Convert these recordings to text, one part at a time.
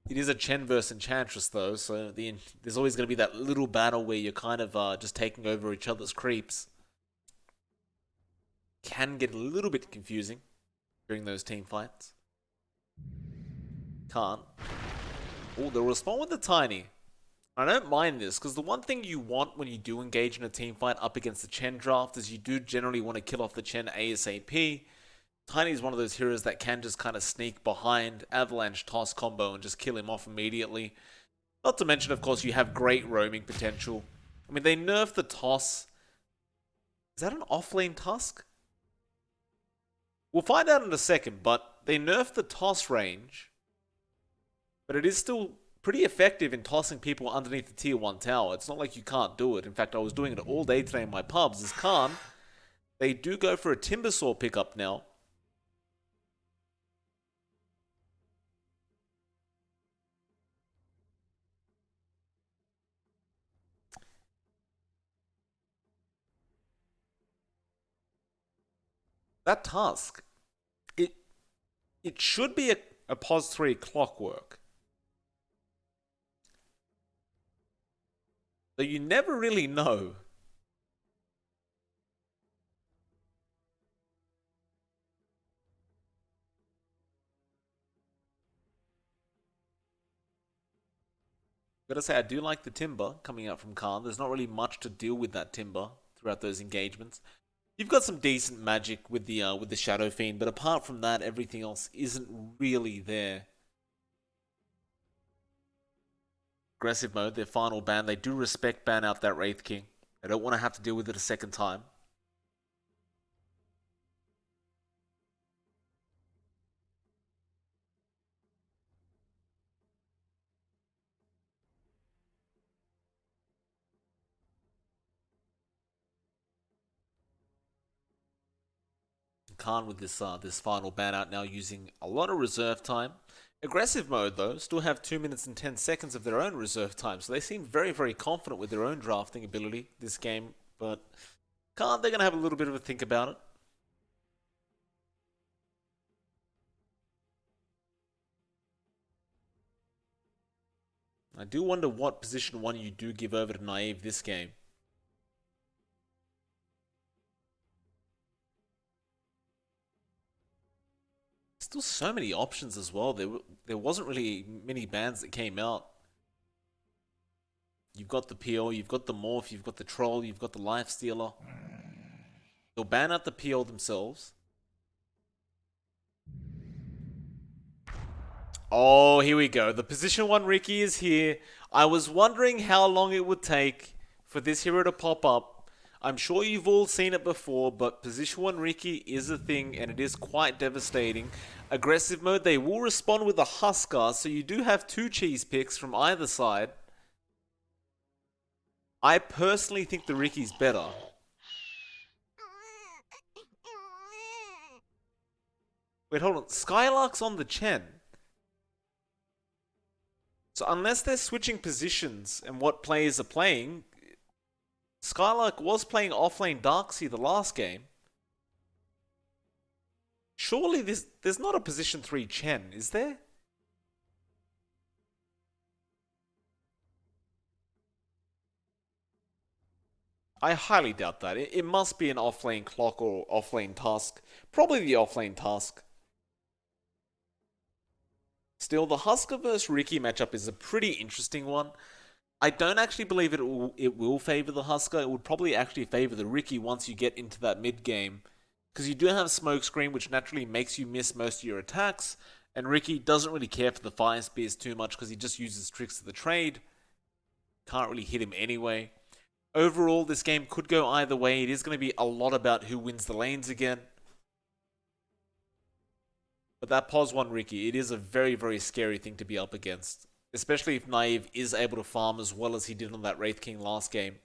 It is a Chen versus Enchantress though, so there's always going to be that little battle where you're kind of just taking over each other's creeps. Can get a little bit confusing during those team fights. Can't. Oh, they'll respond with the tiny. I don't mind this, because the one thing you want when you do engage in a team fight up against the Chen draft is you do generally want to kill off the Chen ASAP. Tiny is one of those heroes that can just kind of sneak behind, avalanche toss combo, and just kill him off immediately. Not to mention, of course, you have great roaming potential. I mean, they nerfed the toss. Is that an offlane tusk? We'll find out in a second, but they nerfed the toss range. But it is still pretty effective in tossing people underneath the tier 1 tower. It's not like you can't do it. In fact, I was doing it all day today in my pubs. As Khan, they do go for a Timbersaw pickup now. That task, it it should be a POS 3 clockwork. So you never really know. Gotta say, I do like the timber coming out from Khan. There's not really much to deal with that timber throughout those engagements. You've got some decent magic with the Shadow Fiend, but apart from that, everything else isn't really there. Aggressive mode, their final ban. They do respect ban out that Wraith King. They don't want to have to deal with it a second time. Khan with this final ban out now using a lot of reserve time. Aggressive mode though still have 2 minutes and 10 seconds of their own reserve time, so they seem very confident with their own drafting ability this game. But Khan, they're gonna have a little bit of a think about it. I do wonder what position 1 you do give over to Naive this game. Still so many options as well. There wasn't really many bans that came out. You've got the PL, you've got the Morph, you've got the Troll, you've got the Life Stealer. They'll ban out the PL themselves. Oh, here we go. The position 1 Ricky is here. I was wondering how long it would take for this hero to pop up. I'm sure you've all seen it before, but position 1 Ricky is a thing and it is quite devastating. Aggressive mode, they will respond with a Huskar, so you do have 2 cheese picks from either side. I personally think the Ricky's better. Wait, hold on. Skylark's on the Chen. So unless they're switching positions and what players are playing, Skylark was playing offlane Darkseid the last game. Surely there's not a position 3 Chen, is there? I highly doubt that. It must be an offlane clock or offlane task. Probably the offlane task. Still, the Husker vs Ricky matchup is a pretty interesting one. I don't actually believe it will favor the Husker. It would probably actually favor the Ricky once you get into that mid game. Because you do have Smokescreen, which naturally makes you miss most of your attacks. And Ricky doesn't really care for the Fire Spears too much because he just uses tricks of the trade. Can't really hit him anyway. Overall, this game could go either way. It is going to be a lot about who wins the lanes again. But that POS 1 Ricky, it is a very scary thing to be up against. Especially if Naive is able to farm as well as he did on that Wraith King last game.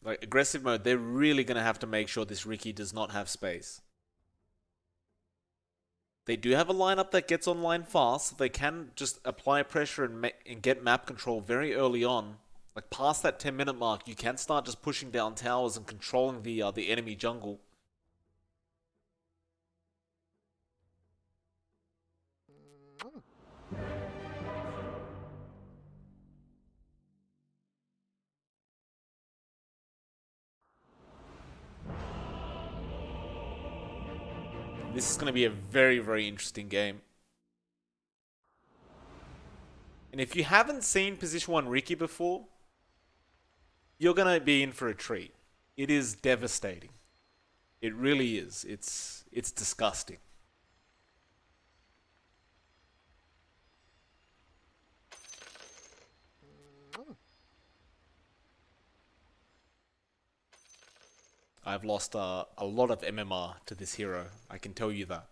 Like, aggressive mode, they're really going to have to make sure this Ricky does not have space. They do have a lineup that gets online fast, so they can just apply pressure and get map control very early on. Like past that 10-minute mark, you can start just pushing down towers and controlling the enemy jungle. This is going to be a very, very interesting game. And if you haven't seen Position 1 Riki before, you're going to be in for a treat. It is devastating. It really is. It's disgusting. I've lost a lot of MMR to this hero, I can tell you that.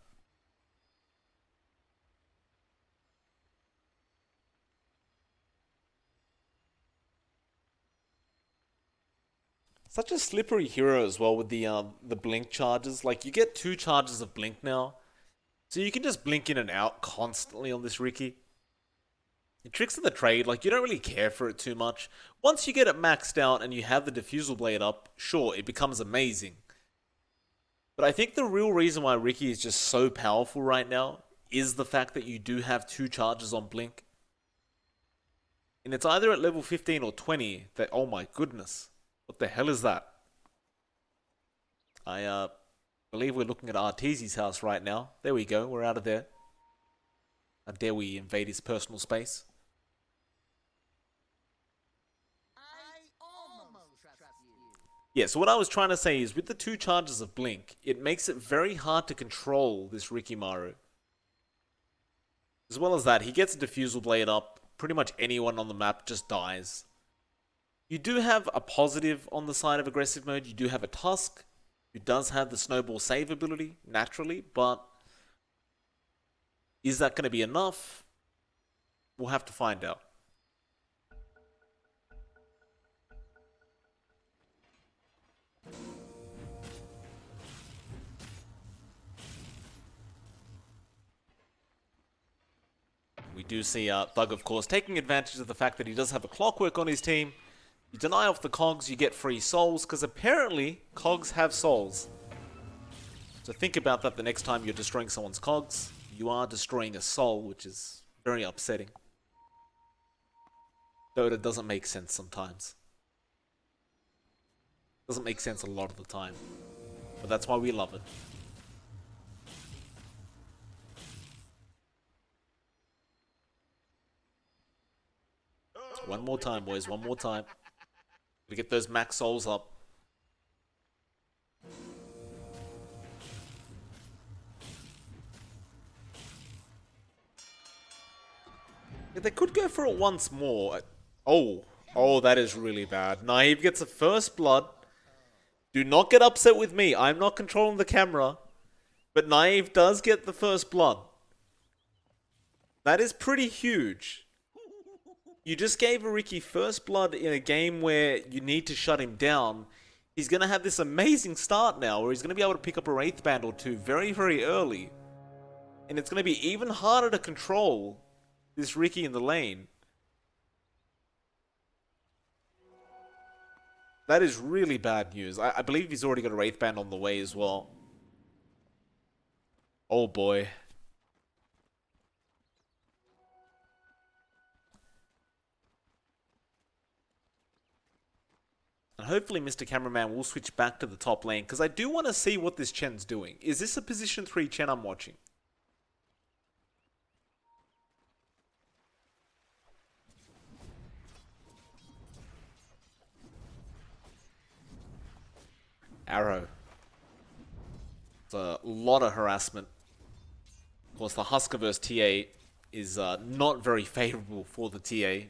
Such a slippery hero as well with the blink charges. Like, you get 2 charges of blink now, so you can just blink in and out constantly on this Riki. The tricks of the trade, like, you don't really care for it too much. Once you get it maxed out and you have the Diffusal Blade up, sure, it becomes amazing. But I think the real reason why Riki is just so powerful right now is the fact that you do have 2 charges on blink. And it's either at level 15 or 20 that, oh my goodness, what the hell is that? I believe we're looking at Arteezy's house right now. There we go, we're out of there. How dare we invade his personal space? Yeah, so what I was trying to say is with the 2 charges of blink, it makes it very hard to control this Rikimaru. As well as that, he gets a Diffusal Blade up, pretty much anyone on the map just dies. You do have a positive on the side of aggressive mode. You do have a Tusk, who does have the Snowball save ability, naturally, but is that going to be enough? We'll have to find out. We do see Thug, of course, taking advantage of the fact that he does have a Clockwork on his team. You deny off the cogs, you get free souls, because apparently cogs have souls. So think about that the next time you're destroying someone's cogs. You are destroying a soul, which is very upsetting. Dota doesn't make sense sometimes. Doesn't make sense a lot of the time. But that's why we love it. One more time, boys. One more time. We get those max souls up. Yeah, they could go for it once more. Oh, that is really bad. Naive gets a first blood. Do not get upset with me. I'm not controlling the camera. But Naive does get the first blood. That is pretty huge. You just gave a Riki first blood in a game where you need to shut him down. He's going to have this amazing start now where he's going to be able to pick up a Wraith Band or 2 very, very early. And it's going to be even harder to control this Riki in the lane. That is really bad news. I believe he's already got a Wraith Band on the way as well. Oh boy. And hopefully Mr. Cameraman will switch back to the top lane, because I do want to see what this Chen's doing. Is this a position 3 Chen I'm watching? Arrow. It's a lot of harassment. Of course, the Husker vs TA is not very favorable for the TA.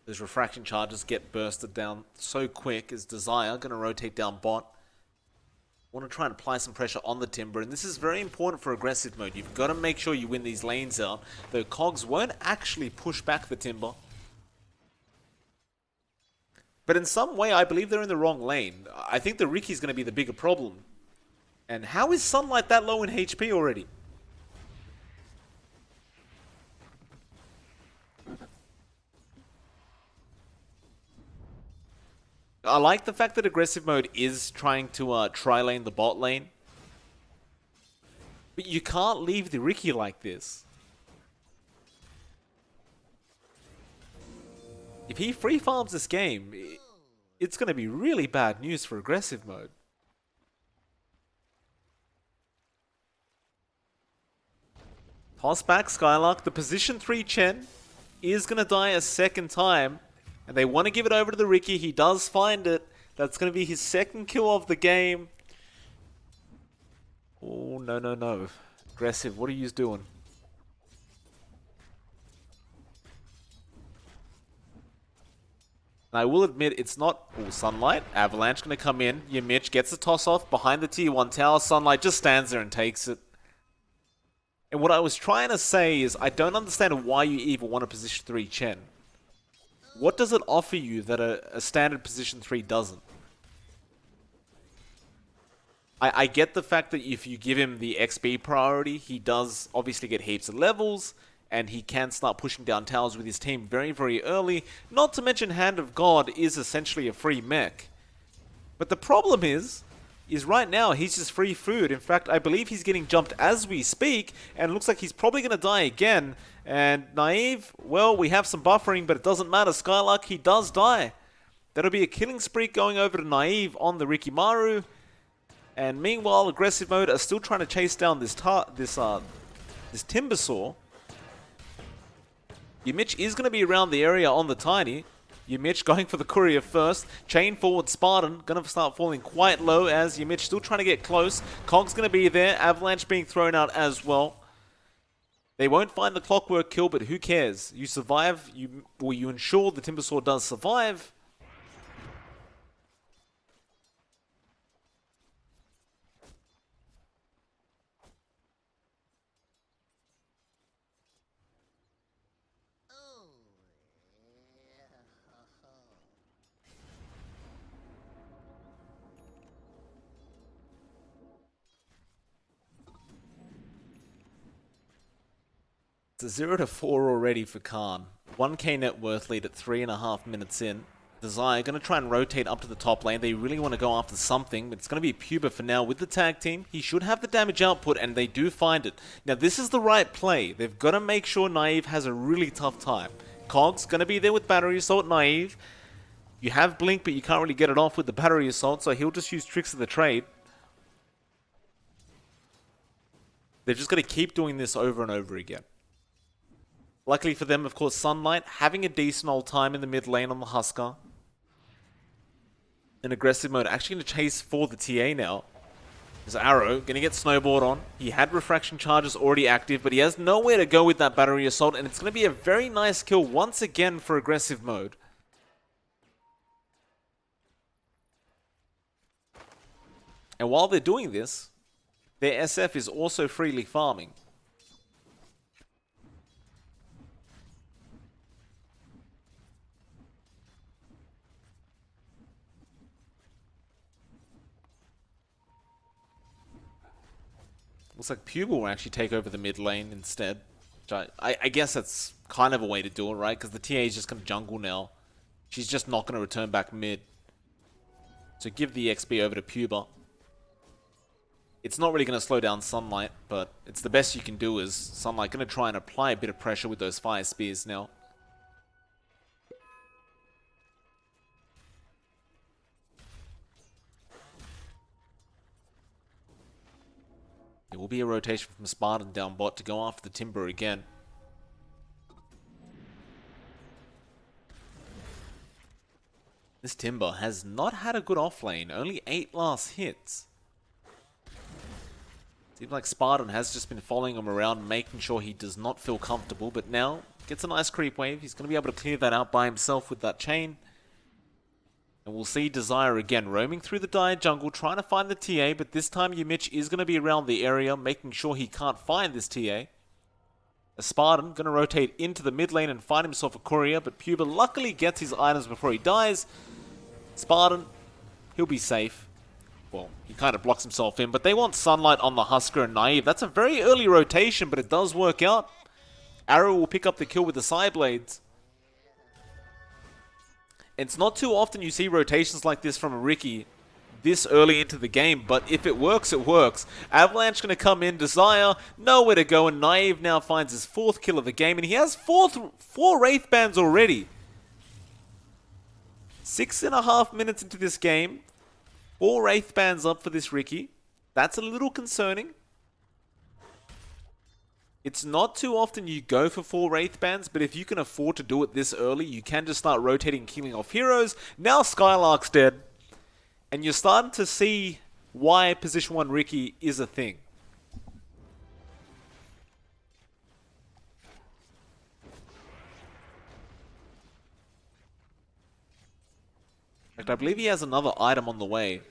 Those refraction charges get bursted down so quick as Desire going to rotate down bot. Want to try and apply some pressure on the Timber, and this is very important for aggressive mode. You've got to make sure you win these lanes out, though Cogs won't actually push back the Timber. But in some way, I believe they're in the wrong lane. I think the Riki's going to be the bigger problem. And how is Sunlight that low in HP already? I like the fact that aggressive mode is trying to tri-lane the bot lane. But you can't leave the Riki like this. If he free farms this game, it's going to be really bad news for aggressive mode. Toss back Skylark. The position 3 Chen is going to die a second time. And they want to give it over to the Riki. He does find it. That's going to be his second kill of the game. Oh, no, no, no. Aggressive, what are you doing? And I will admit, it's not... Oh, Sunlight. Avalanche going to come in. Mitch gets the toss off behind the tier 1 tower. Sunlight just stands there and takes it. And what I was trying to say is, I don't understand why you even want a position 3 Chen. What does it offer you that a standard position 3 doesn't? I get the fact that if you give him the XP priority, he does obviously get heaps of levels, and he can start pushing down towers with his team very, very early. Not to mention Hand of God is essentially a free mech. But the problem is right now he's just free food. In fact, I believe he's getting jumped as we speak, and it looks like he's probably going to die again. And Naive, well, we have some buffering, but it doesn't matter. Skylark, he does die. That'll be a killing spree going over to Naive on the Rikimaru. And meanwhile, aggressive mode are still trying to chase down this Timbersaw. Mitch is going to be around the area on the Tiny. Mitch going for the courier first. Chain forward Spartan. Going to start falling quite low as Mitch still trying to get close. Cog's going to be there. Avalanche being thrown out as well. They won't find the clockwork kill, but who cares? You survive. You ensure the Timbersaw does survive. It's a 0-4 already for Khan. 1k net worth lead at 3.5 minutes in. Desire going to try and rotate up to the top lane. They really want to go after something, but it's going to be Puba for now with the tag team. He should have the damage output, and they do find it. Now, this is the right play. They've got to make sure Naive has a really tough time. Cog's going to be there with Battery Assault Naive. You have Blink, but you can't really get it off with the Battery Assault, so he'll just use Tricks of the Trade. They've just got to keep doing this over and over again. Luckily for them, of course, Sunlight having a decent old time in the mid lane on the Husker. In aggressive mode, actually going to chase for the TA now. There's Arrow, going to get snowballed on. He had refraction charges already active, but he has nowhere to go with that battery assault, and it's going to be a very nice kill once again for aggressive mode. And while they're doing this, their SF is also freely farming. Looks like Puba will actually take over the mid lane instead. Which I guess that's kind of a way to do it, right? Because the TA is just going to jungle now. She's just not going to return back mid. So give the XP over to Puba. It's not really going to slow down Sunlight, but it's the best you can do is Sunlight going to try and apply a bit of pressure with those fire spears now. There will be a rotation from Spartan down bot to go after the Timber again. This Timber has not had a good offlane, only 8 last hits. Seems like Spartan has just been following him around, making sure he does not feel comfortable, but now gets a nice creep wave. He's going to be able to clear that out by himself with that chain. And we'll see Desire again roaming through the dire jungle, trying to find the TA, but this time Mitch is going to be around the area, making sure he can't find this TA. A Spartan going to rotate into the mid lane and find himself a courier, but Puba luckily gets his items before he dies. Spartan, he'll be safe. Well, he kind of blocks himself in, but they want Sunlight on the Husker and Naive. That's a very early rotation, but it does work out. Arrow will pick up the kill with the side blades. It's not too often you see rotations like this from a Riki this early into the game, but if it works, it works. Avalanche going to come in, Desire, nowhere to go, and Naive now finds his 4th kill of the game, and he has four Wraith Bands already. 6.5 minutes into this game, 4 Wraith Bands up for this Riki. That's a little concerning. It's not too often you go for 4 Wraith Bands, but if you can afford to do it this early, you can just start rotating, killing off heroes. Now Skylark's dead, and you're starting to see why Position 1 Riki is a thing. In fact, I believe he has another item on the way. I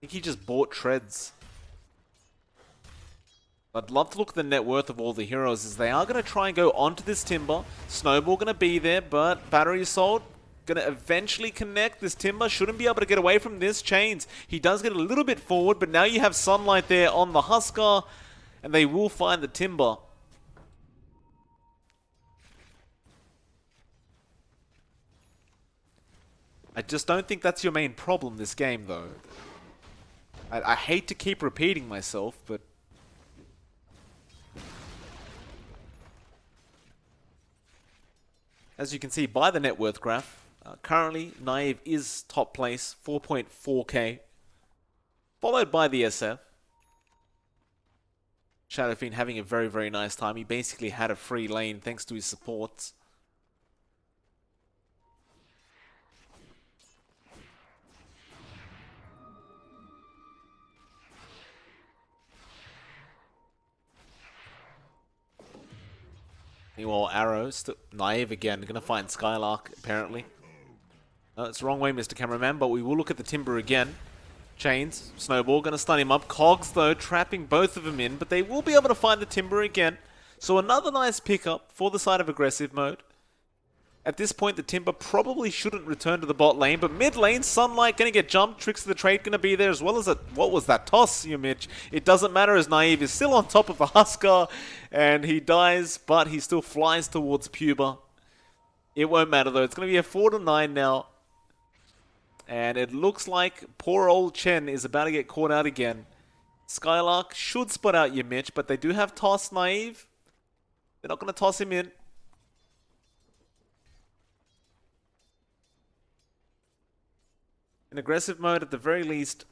think he just bought treads. I'd love to look at the net worth of all the heroes, as they are going to try and go onto this Timber. Snowball going to be there, but Battery Assault going to eventually connect. This Timber shouldn't be able to get away from this. Chains, he does get a little bit forward, but now you have Sunlight there on the Huskar, and they will find the Timber. I just don't think that's your main problem this game, though. I hate to keep repeating myself, but as you can see by the net worth graph, currently Naive is top place, 4.4k, followed by the SF. Shadow Fiend having a very, very nice time. He basically had a free lane thanks to his supports. Meanwhile, Arrow, still Naive again, gonna find Skylark, apparently. No, it's the wrong way, Mr. Cameraman, but we will look at the Timber again. Chains, Snowball, gonna stun him up. Cogs, though, trapping both of them in, but they will be able to find the Timber again. So another nice pickup for the side of aggressive mode. At this point, the Timber probably shouldn't return to the bot lane, but mid lane, Sunlight gonna get jumped, Tricks of the Trade gonna be there, as well as a, what was that toss, you Mitch? It doesn't matter, as Naive is still on top of the Huskar, and he dies, but he still flies towards Puba. It won't matter though, it's gonna be a 4-9 now. And it looks like poor old Chen is about to get caught out again. Skylark should spot out your Mitch, but they do have toss Naive. They're not gonna toss him in. In aggressive mode, at the very least,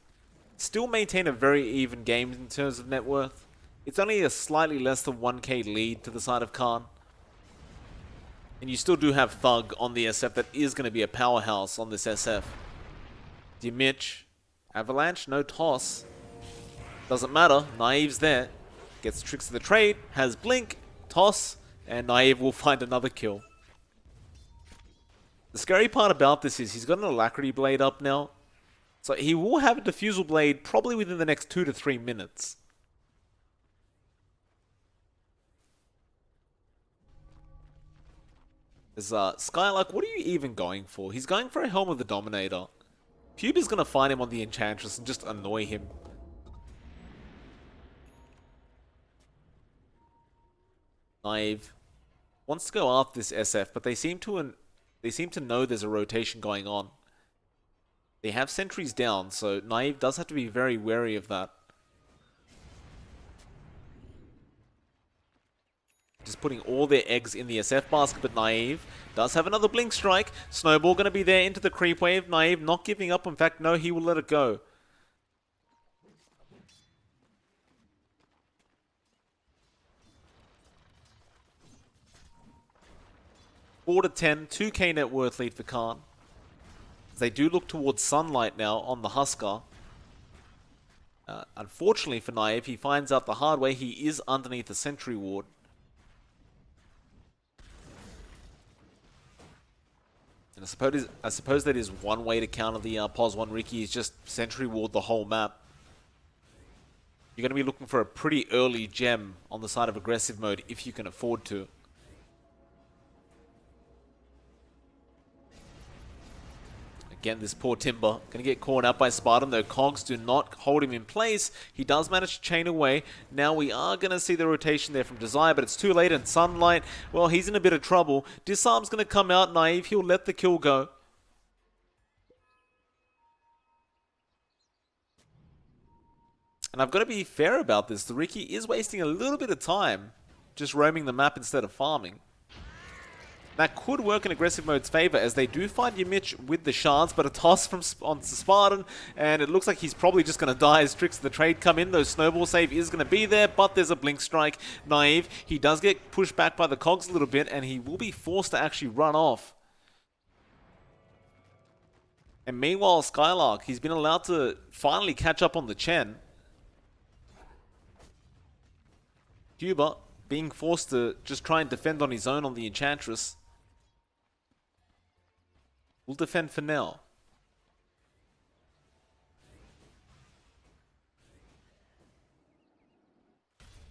still maintain a very even game in terms of net worth. It's only a slightly less than 1k lead to the side of Khan. And you still do have Thug on the SF that is going to be a powerhouse on this SF. Mitch, Avalanche, no toss. Doesn't matter, Naive's there. Gets Tricks of the Trade, has Blink, toss, and Naive will find another kill. The scary part about this is he's got an Alacrity Blade up now. So he will have a Diffusal Blade probably within the next 2 to 3 minutes. As Skylark, what are you even going for? He's going for a Helm of the Dominator. Puba's going to find him on the Enchantress and just annoy him. Naive wants to go after this SF, but they seem to know there's a rotation going on. They have sentries down, so Naive does have to be very wary of that. Just putting all their eggs in the SF basket, but Naive does have another Blink Strike. Snowball going to be there into the creep wave. Naive not giving up. In fact, no, he will let it go. Four to 10, 2k net worth lead for Khan. They do look towards Sunlight now on the Huskar. Unfortunately for Naive, he finds out the hard way. He is underneath the Sentry Ward. And I suppose that is one way to counter the POS 1 Riki, is just Sentry Ward the whole map. You're going to be looking for a pretty early gem on the side of aggressive mode if you can afford to. again, this poor Timber. Gonna get caught out by Spartan, though Cogs do not hold him in place. He does manage to chain away. Now we are gonna see the rotation there from Desire, but it's too late, and Sunlight, well, he's in a bit of trouble. Disarm's gonna come out, Naive, he'll let the kill go. And I've got to be fair about this. The Riki is wasting a little bit of time just roaming the map instead of farming. That could work in aggressive mode's favor, as they do find Yimich with the shards, but a toss from on Spartan, and it looks like he's probably just going to die as tricks of the trade come in. Though Snowball save is going to be there, but there's a Blink Strike. Naive, he does get pushed back by the Cogs a little bit, and he will be forced to actually run off. And meanwhile, Skylark, he's been allowed to finally catch up on the Chen. Cuba being forced to just try and defend on his own on the Enchantress. We'll defend for now.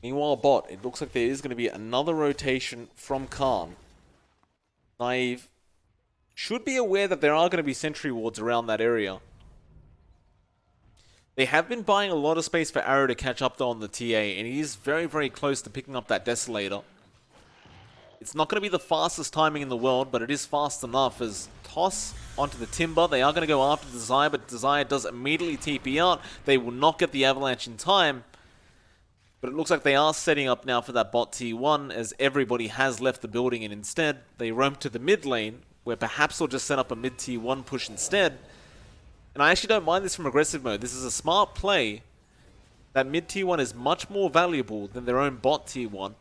Meanwhile, bot, it looks like there is going to be another rotation from Khan. Naive should be aware that there are going to be sentry wards around that area. They have been buying a lot of space for Arrow to catch up though on the TA, and he is very, very close to picking up that Desolator. It's not going to be the fastest timing in the world, but it is fast enough as toss onto the Timber. They are going to go after Desire, but Desire does immediately TP out. They will not get the Avalanche in time. But it looks like they are setting up now for that bot T1, as everybody has left the building, and instead they roam to the mid lane, where perhaps they'll just set up a mid T1 push instead. And I actually don't mind this from aggressive mode. This is a smart play. That mid T1 is much more valuable than their own bot T1.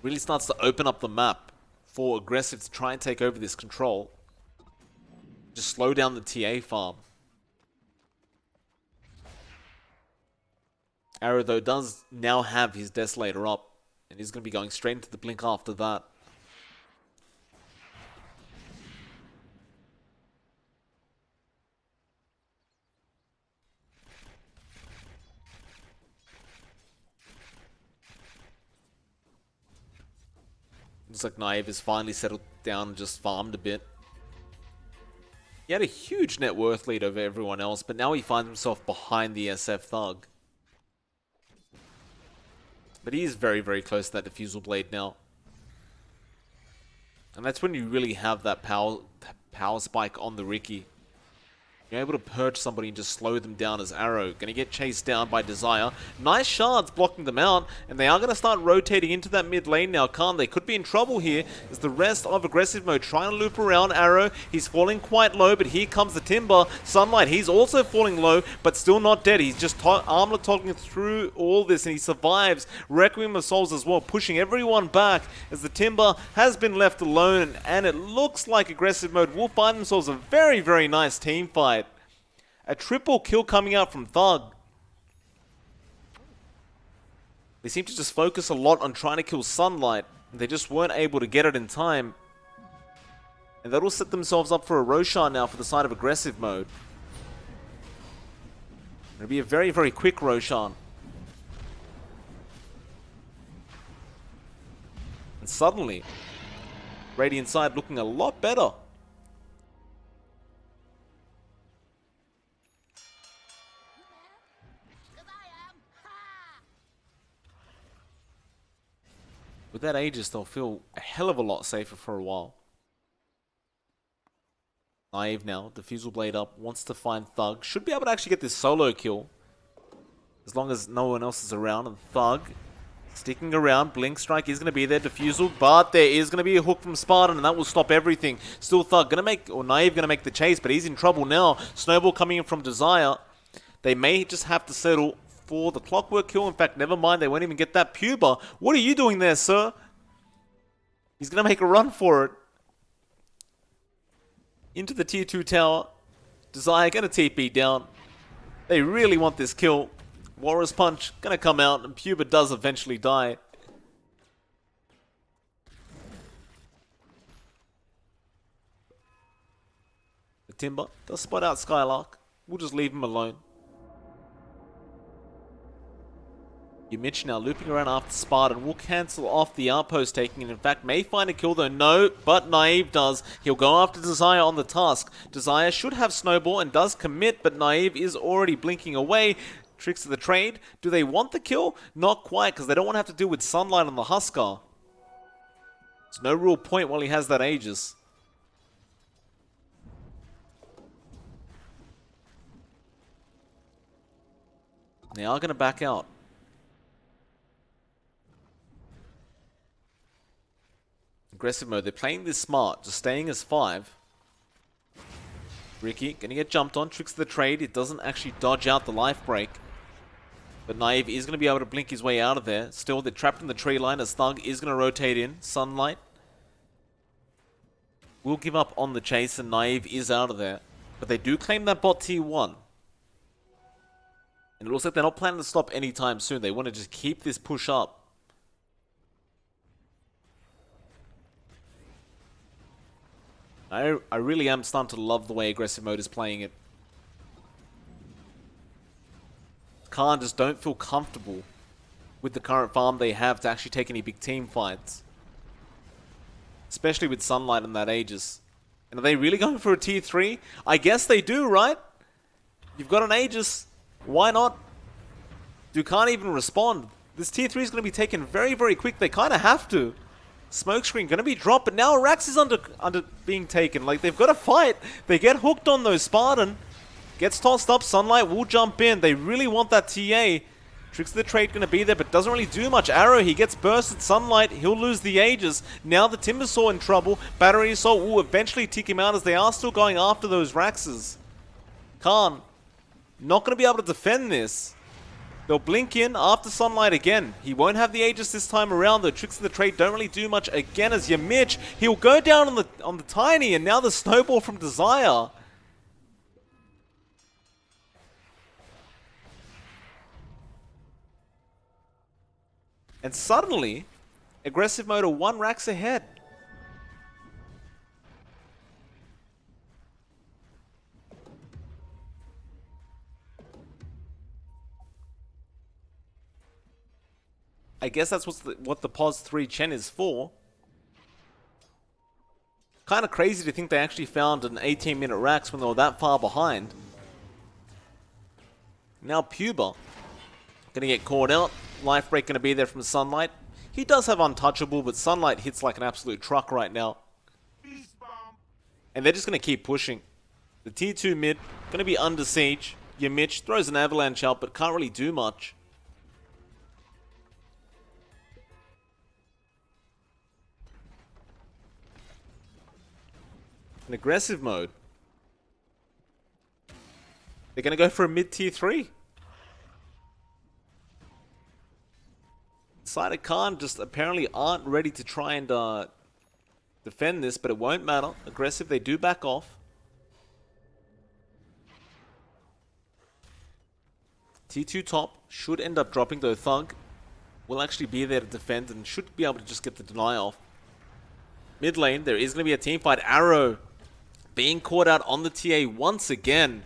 Really starts to open up the map for aggressive to try and take over this control. Just slow down the TA farm. Arrow, though, does now have his Desolator up, and he's going to be going straight into the Blink after that. Looks like Naive has finally settled down and just farmed a bit. He had a huge net worth lead over everyone else, but now he finds himself behind the SF Thug. But he is very, very close to that Diffusal Blade now. And that's when you really have that power spike on the Riki. You're able to perch somebody and just slow them down as Arrow. Gonna get chased down by Desire. Nice shards blocking them out, and they are gonna start rotating into that mid lane now. Khan, they could be in trouble here as the rest of aggressive mode trying to loop around Arrow. He's falling quite low, but here comes the Timber. Sunlight, he's also falling low, but still not dead. He's just armlet toggling through all this, and he survives. Requiem of Souls as well, pushing everyone back as the Timber has been left alone, and it looks like aggressive mode will find themselves a very, very nice team fight. A triple kill coming out from Thug. They seem to just focus a lot on trying to kill Sunlight. They just weren't able to get it in time. And that'll set themselves up for a Roshan now for the side of aggressive mode. It'll be a very, very quick Roshan. And suddenly, Radiant side looking a lot better. With that Aegis, they'll feel a hell of a lot safer for a while. Naive now, Diffusal Blade up, wants to find Thug. Should be able to actually get this solo kill. As long as no one else is around. And Thug, sticking around. Blink Strike is going to be there, Diffusal. But there is going to be a hook from Spartan, and that will stop everything. Still Thug, Naive going to make the chase, but he's in trouble now. Snowball coming in from Desire. They may just have to settle for the Clockwork kill. In fact, never mind, they won't even get that Puba. What are you doing there, sir? He's going to make a run for it. Into the tier 2 tower. Desire going to TP down. They really want this kill. Walrus Punch going to come out, and Puba does eventually die. The Timber does spot out Skylark. We'll just leave him alone. Mitch now looping around after Spartan will cancel off the outpost taking, and in fact may find a kill though. No, but Naive does. He'll go after Desire on the task. Desire should have Snowball and does commit, but Naive is already blinking away. Tricks of the trade. Do they want the kill? Not quite, because they don't want to have to deal with Sunlight on the Huskar. There's no real point while he has that Aegis. They are going to back out. Aggressive mode. They're playing this smart, just staying as 5. Ricky going to get jumped on. Tricks of the trade. It doesn't actually dodge out the life break. But Naive is going to be able to blink his way out of there. Still, they're trapped in the tree line as Thug is going to rotate in. Sunlight will give up on the chase and Naive is out of there. But they do claim that bot T1. And it looks like they're not planning to stop anytime soon. They want to just keep this push up. I really am starting to love the way aggressive mode is playing it. Khan just don't feel comfortable with the current farm they have to actually take any big team fights. Especially with Sunlight and that Aegis. And are they really going for a tier 3? I guess they do, right? You've got an Aegis. Why not? You can't even respond. This tier 3 is going to be taken very, very quick. They kind of have to. Smokescreen going to be dropped, but now Rax is under being taken. Like, they've got to fight. They get hooked on those Spartan. Gets tossed up. Sunlight will jump in. They really want that TA. Tricks of the trade going to be there, but doesn't really do much. Arrow, he gets bursted. Sunlight, he'll lose the Aegis. Now the Timbersaw in trouble. Battery Assault will eventually tick him out as they are still going after those Raxes. Khan, not going to be able to defend this. They'll blink in after Sunlight again. He won't have the Aegis this time around, though. Tricks of the trade don't really do much again as Mitch. He'll go down on the Tiny, and now the Snowball from Desire. And suddenly, aggressive mode are 1 Rax ahead. I guess that's what the Pos 3 Chen is for. Kind of crazy to think they actually found an 18-minute Rax when they were that far behind. Now Puba gonna get caught out. Life break gonna be there from Sunlight. He does have Untouchable, but Sunlight hits like an absolute truck right now. And they're just gonna keep pushing. The tier 2 mid gonna be under siege. Mitch throws an avalanche out, but can't really do much. In aggressive mode, they're going to go for a mid tier 3. Cider Khan just apparently aren't ready to try and defend this, but it won't matter. Aggressive, they do back off. Tier 2 top should end up dropping, though Thug will actually be there to defend and should be able to just get the deny off. Mid lane, there is going to be a team fight. Arrow being caught out on the TA once again.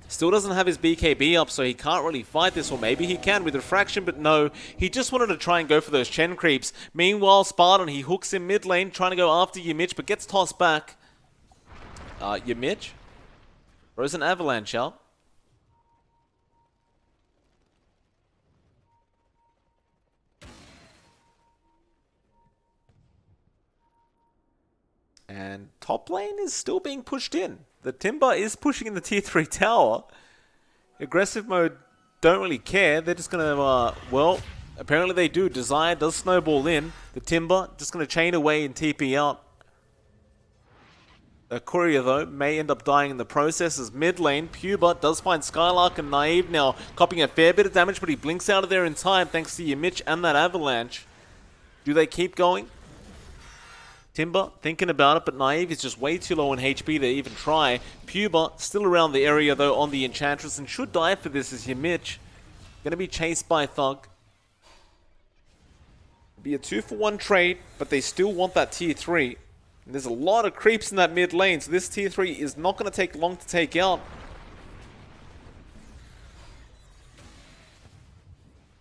Still doesn't have his BKB up, so he can't really fight this, or maybe he can with Refraction, but no. He just wanted to try and go for those Chen creeps. Meanwhile, Spartan, he hooks in mid lane, trying to go after Mitch, but gets tossed back. Mitch throws an avalanche out. And top lane is still being pushed in. The Timber is pushing in the tier 3 tower. Aggressive mode don't really care. They're just going to, well, apparently they do. Desire does snowball in. The Timber just going to chain away and TP out. The Courier, though, may end up dying in the process as mid lane. Puba does find Skylark and Naive now, copying a fair bit of damage, but he blinks out of there in time thanks to Mitch and that avalanche. Do they keep going? Timber thinking about it, but Naive is just way too low on HP to even try. Puba still around the area though on the Enchantress and should die for this as Mitch. Gonna be chased by Thug. Be a 2-for-1 trade, but they still want that tier 3. And there's a lot of creeps in that mid lane, so this tier 3 is not gonna take long to take out.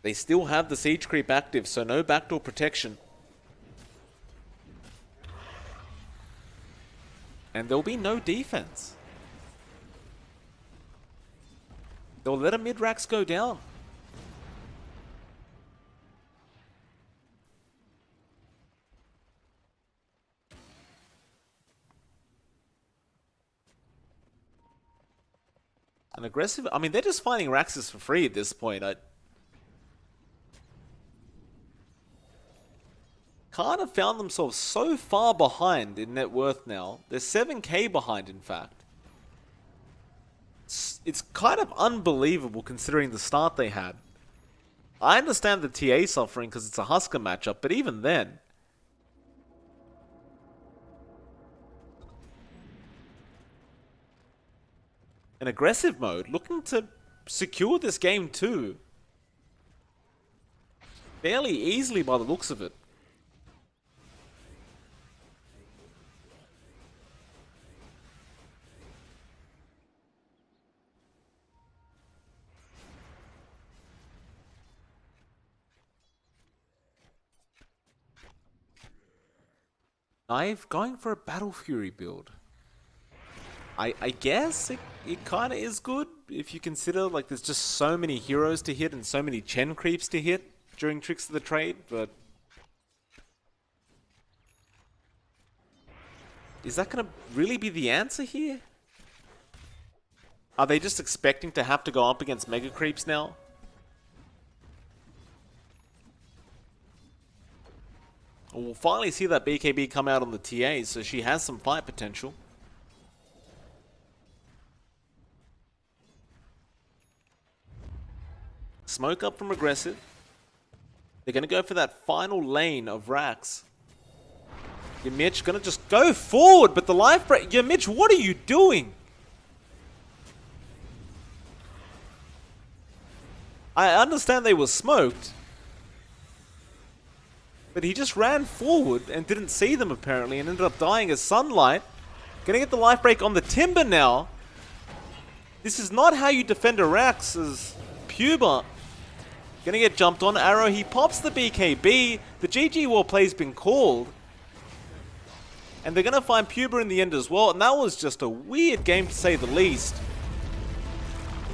They still have the siege creep active, so no backdoor protection. And there'll be no defense. They'll let a mid-rax go down. An aggressive... I mean, they're just finding Raxes for free at this point. I kind of found themselves so far behind in net worth now. They're 7k behind, in fact. It's kind of unbelievable considering the start they had. I understand the TA suffering because it's a Husker matchup, but even then... an aggressive mode, looking to secure this game too. Fairly easily by the looks of it. Knife going for a Battle Fury build. I guess it kind of is good if you consider like there's just so many heroes to hit and so many Chen creeps to hit during Tricks of the Trade, but... is that going to really be the answer here? Are they just expecting to have to go up against Mega Creeps now? We'll finally see that BKB come out on the TA, so she has some fight potential. Smoke up from aggressive. They're going to go for that final lane of Rax. Your Mitch going to just go forward, but the life break... your Mitch, what are you doing? I understand they were smoked. But he just ran forward and didn't see them apparently and ended up dying as Sunlight. Gonna get the life break on the Timber now. This is not how you defend a Rax as Puber. Gonna get jumped on. Arrow, he pops the BKB. The GG war play's been called. And they're gonna find Puber in the end as well. And that was just a weird game to say the least.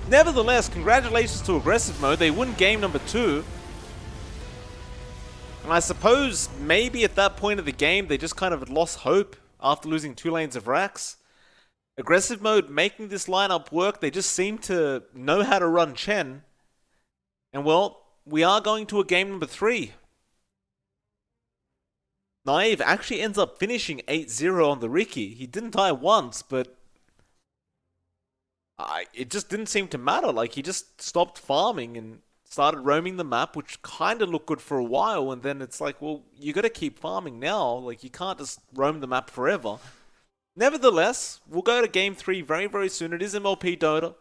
Nevertheless, congratulations to aggressive mode. They win game number 2. And I suppose maybe at that point of the game, they just kind of lost hope after losing 2 lanes of Rax. Aggressive mode making this lineup work. They just seem to know how to run Chen. And well, we are going to a game number 3. Naive actually ends up finishing 8-0 on the Riki. He didn't die once, but it just didn't seem to matter. Like, he just stopped farming and started roaming the map, which kind of looked good for a while. And then it's like, well, you got to keep farming now. Like, you can't just roam the map forever. Nevertheless, we'll go to game 3 very, very soon. It is MLP Dota.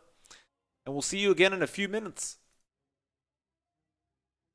And we'll see you again in a few minutes.